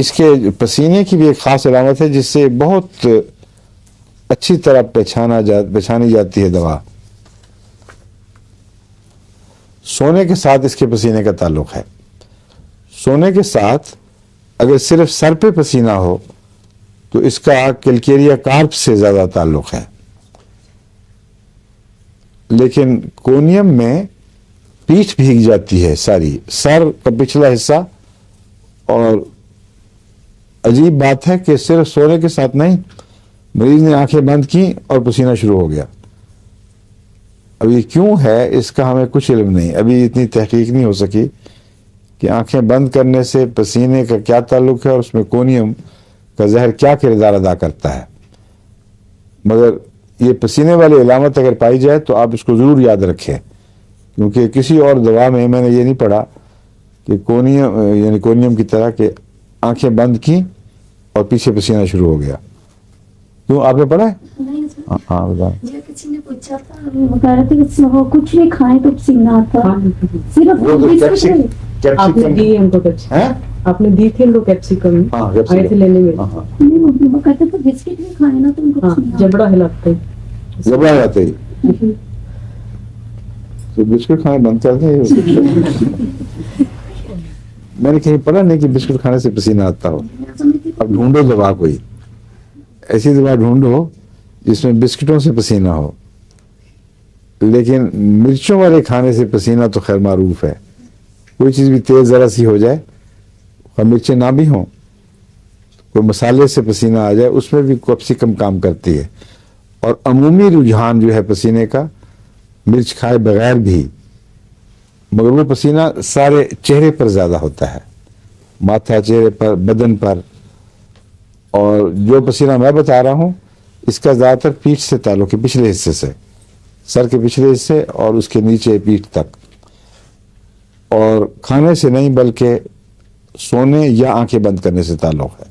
اس کے پسینے کی بھی ایک خاص علامت ہے جس سے بہت اچھی طرح پہچانی جاتی ہے دوا. سونے کے ساتھ اس کے پسینے کا تعلق ہے. سونے کے ساتھ اگر صرف سر پہ پسینہ ہو تو اس کا کیلکیریا کارپ سے زیادہ تعلق ہے. لیکن کونیم میں پیٹھ بھیگ جاتی ہے ساری، سر کا پچھلا حصہ. اور عجیب بات ہے کہ صرف سونے کے ساتھ نہیں، مریض نے آنکھیں بند کی اور پسینہ شروع ہو گیا. اب یہ کیوں ہے اس کا ہمیں کچھ علم نہیں، ابھی اتنی تحقیق نہیں ہو سکی کہ آنکھیں بند کرنے سے پسینے کا کیا تعلق ہے اور اس میں کونیم کا زہر کیا کردار ادا کرتا ہے. مگر یہ پسینے والی علامت اگر پائی جائے تو آپ اس کو ضرور یاد رکھیں، کیونکہ کسی اور دوا میں نے یہ نہیں پڑھا کہ کونیم کی طرح کہ آنکھیں بند کی اور پیچھے پسینہ شروع ہو گیا. کیوں آپ نے پڑھا ہے؟ ہاں بتائیں. کسی نے پوچھا تھا، وہ بتا رہے تھے کہ وہ کچھ بھی کھائیں تو پسینہ آتا. صرف آپ نے دی ان کو آپ نے دی تھی ان کو کیپسیکم آئے تھے لینے میں. وہ کہتے تھے بسکٹ بھی کھائیں نا تو ان کو جبڑا ہلاتے جبڑا جاتے ہی تو بسکٹ کھانے بند کرتے ہیں. میں نے کہیں پڑھا نہیں کہ بسکٹ کھانے سے پسینہ آتا ہو. اب ڈھونڈو دوا، کوئی ایسی دوا ڈھونڈو جس میں بسکٹوں سے پسینہ ہو. لیکن مرچوں والے کھانے سے پسینہ تو خیر معروف ہے. کوئی چیز بھی تیز ذرا سی ہو جائے اور مرچیں نہ بھی ہوں، کوئی مسالے سے پسینہ آ جائے، اس میں بھی کیپسیکم کام کرتی ہے. اور عمومی رجحان جو ہے پسینے کا مرچ کھائے بغیر بھی، مگر وہ پسینہ سارے چہرے پر زیادہ ہوتا ہے، ماتھا، چہرے پر، بدن پر. اور جو پسینہ میں بتا رہا ہوں اس کا زیادہ تر پیٹھ سے تعلق ہے، پچھلے حصے سے، سر کے پچھلے حصے اور اس کے نیچے پیٹھ تک. اور کھانے سے نہیں بلکہ سونے یا آنکھیں بند کرنے سے تعلق ہے.